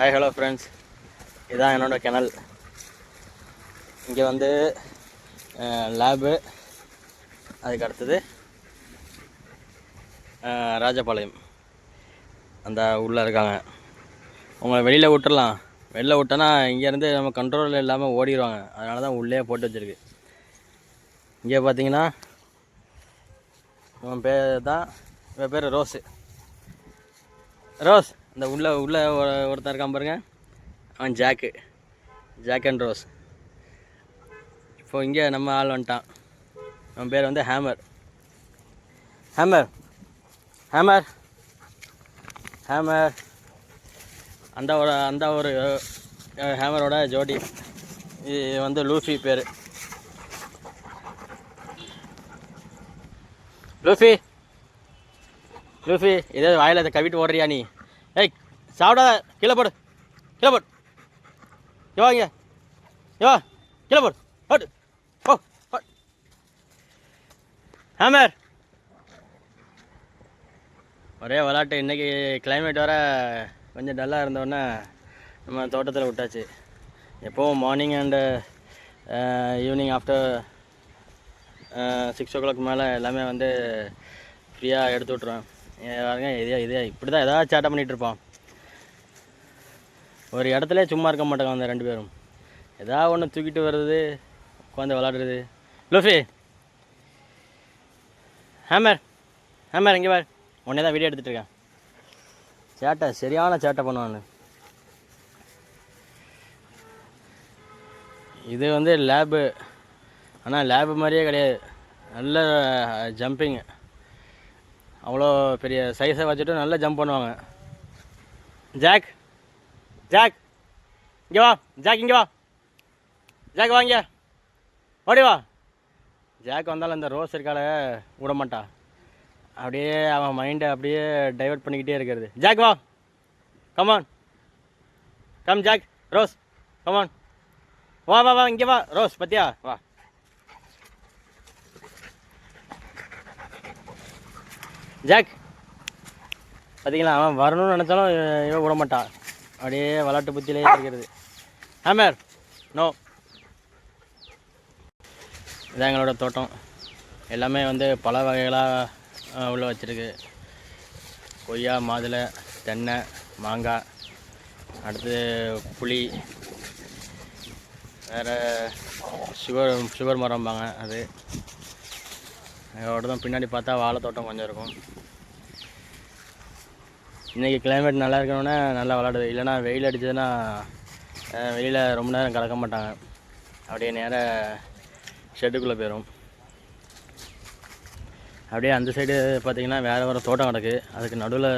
Hi hello friends, இதுதான் என்னோடய கிணல். இங்கே வந்து லேபு, அதுக்கு அடுத்தது ராஜபாளையம் அந்த உள்ளே இருக்காங்க. உங்களை வெளியில் விட்டுறலாம், வெளில விட்டோன்னா இங்கேருந்து நம்ம கண்ட்ரோல் இல்லாமல் ஓடிடுவாங்க. அதனால தான் உள்ளே போட்டு வச்சுருக்கு. இங்கே பார்த்தீங்கன்னா இவன் பேர் தான், இவன் பேர் ரோஸ். இந்த உள்ளே ஒருத்தர் இருக்கான் பாருங்க, அவன் ஜாக் அண்ட் ரோஸ். இப்போது இங்கே நம்ம ஆள் வந்துட்டான். அவன் பேர் வந்து ஹேமர். அந்த ஒரு ஹேமரோட ஜோடி. இது வந்து லூஃபி பேர். லூஃபி இதே வாயில் அதை கவிட்டு ஓடுறியா நீ? ஏய், சாப்பிடாத, கீழே போடு. இங்க கீழே போடு. ஹேமர் ஒரே விளாட்டு. இன்றைக்கி கிளைமேட் வர கொஞ்சம் டல்லாக இருந்தோடனே நம்ம தோட்டத்தில் விட்டாச்சு. எப்போவும் morning and evening after 6 o'clock மேலே எல்லாமே வந்து ஃப்ரீயாக எடுத்து விட்ருவேன். பாருங்க, இதே இப்படி தான் ஏதாவது சேட்டை பண்ணிகிட்ருப்பான். ஒரு இடத்துல சும்மா இருக்க மாட்டாங்க அந்த 2 பேரும். ஏதாவது ஒன்று தூக்கிட்டு வர்றது, உட்காந்து விளாடுறது. லூஃபி, ஹேமர் இங்கே பார், உடனே தான் வீடியோ எடுத்துகிட்டு இருக்கேன். சேட்டை, சரியான சேட்டை பண்ணுவான்னு. இது வந்து லேபு, ஆனால் லேபு மாதிரியே கிடையாது. நல்ல ஜம்பிங்கு, அவ்வளோ பெரிய சைஸை வச்சுட்டு நல்லா ஜம்ப் பண்ணுவாங்க. ஜாக் இங்கே வா. ஜாக் வாங்க, ஓடி வா. ஜாக் வந்தாலும் அந்த ரோஸ் இருக்கால விட மாட்டா. அப்படியே அவன் மைண்டை அப்படியே டைவர்ட் பண்ணிக்கிட்டே இருக்கிறது. ஜாக் வா, கம் ஜாக், ரோஸ் கமான், வா இங்கே வா. ரோஸ் பத்தியா, வா. ஜாக் பார்த்தீங்களா, அவன் வரணும்னு நினச்சாலும் இவன் விட மாட்டான். அப்படியே விளாட்டு புத்தியிலே இருக்கிறது. ஹேமர் நோ. இதான் எங்களோட தோட்டம். எல்லாமே வந்து பல வகைகளாக உள்ளே வச்சுருக்கு. கொய்யா, மாதுளை, தென்னை, மாங்காய், அடுத்து புளி, வேறு சுகர் மரம்பாங்க அது. அதோட தான் பின்னாடி பார்த்தா வாழை தோட்டம் கொஞ்சம் இருக்கும். இன்றைக்கி கிளைமேட் நல்லா இருக்கணுன்னா நல்லா விளாடுது. இல்லைனா வெயில் அடிச்சதுன்னா வெளியில் ரொம்ப நேரம் கலக்க மாட்டாங்க. அப்படியே நேராக ஷெட்டுக்குள்ளே போயிடும். அப்படியே அந்த சைடு பார்த்திங்கன்னா வேறு தோட்டம் கிடக்கு. அதுக்கு நடுவில்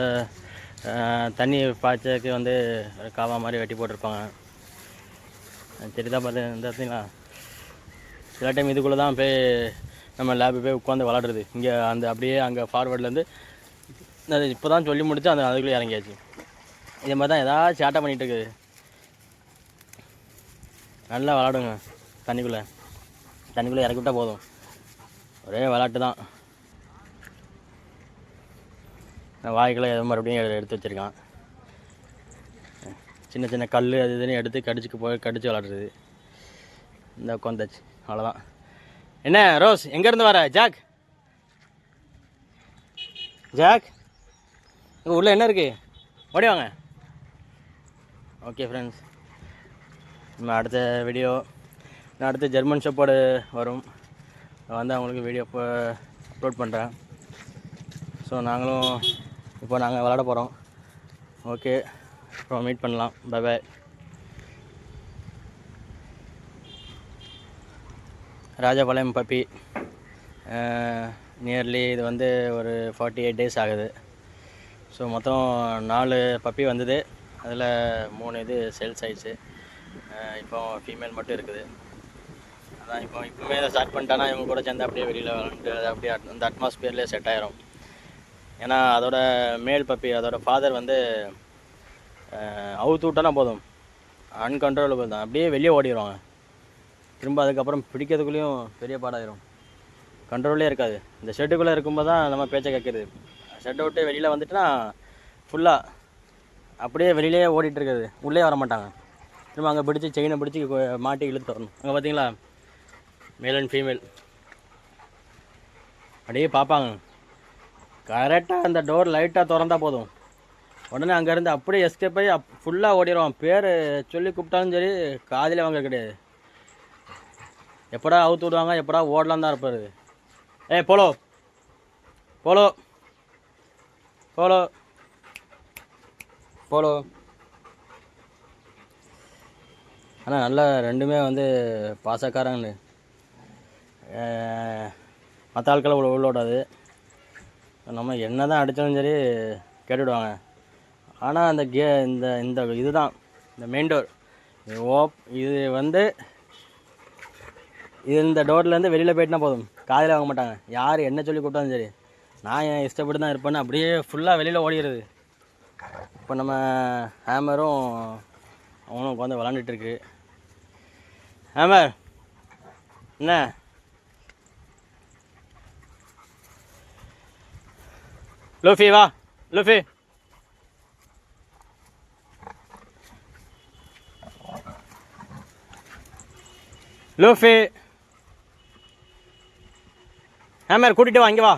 தண்ணி பாய்ச்சதுக்கு வந்து காவா மாதிரி வெட்டி போட்டிருப்பாங்க. சரிதான் பார்த்து இந்த பார்த்தீங்களா, சில டைம் இதுக்குள்ளே தான் போய் நம்ம லேபு போய் உட்காந்து விளாடுறது. இங்கே அந்த அப்படியே அங்கே ஃபார்வேர்ட்லேருந்து அது இப்போ தான் சொல்லி முடிச்சு அந்த அதுக்குள்ளே இறங்கியாச்சு. இதே மாதிரி தான் ஏதாவது சேட்டை பண்ணிகிட்டு இருக்குது. நல்லா விளாடுங்க. தண்ணிக்குள்ளே இறக்கி விட்டால் போதும், ஒரே விளாட்டு தான். வாய்க்குள்ளே எது மறுபடியும் எடுத்து வச்சுருக்கான். சின்ன சின்ன கல் அது இதுன்னு எடுத்து கடிச்சு விளாடுறது. இந்த உட்காந்தாச்சு, அவ்வளோதான். என்ன ரோஸ், எங்கேருந்து வர? ஜாக் இங்கே உள்ளே என்ன இருக்குது? ஓடி வாங்க. ஓகே ஃப்ரெண்ட்ஸ், நம்ம அடுத்த ஜெர்மன் ஷெப்பர்டு வரும். வந்து அவங்களுக்கு வீடியோ இப்போ அப்லோட் பண்ணுறேன். ஸோ நாங்கள் விளாட போகிறோம். ஓகே, அப்புறம் மீட் பண்ணலாம். பை. ராஜபாளையம் பப்பி. நியர்லி இது வந்து ஒரு 48 days ஆகுது. ஸோ மொத்தம் 4 பப்பி வந்தது. அதில் 3 இது சேல்ஸ் ஆயிடுச்சு. இப்போ ஃபீமேல் மட்டும் இருக்குது. அதான் இப்போவுமே இதை ஸ்டார்ட் பண்ணிட்டானா இவங்க கூட சேர்ந்து அப்படியே வெளியில் விளாண்டு அப்படியே அந்த அட்மாஸ்பியர்லேயே செட் ஆயிரும். ஏன்னா அதோட மேல் பப்பி, அதோட ஃபாதர் வந்து அவுத்து விட்டானா போதும், அன்கண்ட்ரோலபிள் தான், அப்படியே வெளியே ஓடிடுவாங்க. திரும்ப அதுக்கப்புறம் பிடிக்கிறதுக்குள்ளேயும் பெரிய பாடாயிரும். கண்ட்ரோலே இருக்காது. இந்த ஷெட்டுக்குள்ளே இருக்கும்போது தான் நம்ம பேச்சை கேட்குறது. ஷெட்டை விட்டு வெளியில் வந்துட்டுனா ஃபுல்லாக அப்படியே வெளியிலே ஓடிட்டு இருக்குது, உள்ளே வர மாட்டாங்க. திரும்ப அங்கே பிடிச்சி செயினை பிடிச்சி மாட்டி இழுத்து வரணும். அங்கே பார்த்தீங்களா, மேல் அண்ட் ஃபீமேல் அப்படியே பார்ப்பாங்க. கரெக்டாக அந்த டோர் லைட்டாக திறந்தா போதும், உடனே அங்கேருந்து அப்படியே எஸ்கேப் ஆகி ஃபுல்லாக ஓடிடுவான். பேர் சொல்லி கூப்பிட்டாலும் சரி காதில் வாங்க கிடையாது. எப்படா அவுத்து விடுவாங்க, எப்படா ஓடலாம் தான் இருப்பார். ஏய் போலோ போலோ போலோ போலோ. ஆனால் நல்லா ரெண்டுமே வந்து பாசக்காரங்க. மற்ற ஆட்களை உள்ளோடாது, நம்ம என்ன தான் அடித்தாலும் சரி கேட்டுவிடுவாங்க. ஆனால் அந்த இந்த இந்த இதுதான் இந்த மெயின் டோர் இது வந்து இந்த டோர்லேருந்து வெளியில் போயிட்டுனா போதும், காதில் வாங்க மாட்டாங்க. யார் என்ன சொல்லி கூப்பிட்டாலும் சரி, நான் என் இஷ்டப்பட்டு தான் இருப்பேன்னு அப்படியே ஃபுல்லாக வெளியில் ஓடிடுது. இப்போ நம்ம ஹேமரும் அவனும் உட்காந்து விளாண்டுட்டுருக்கு. ஹேமர் என்ன லூஃபி வா, லூஃபி லூஃபி. ஹேமர் கூட்டிகிட்டு வா, இங்கே வா.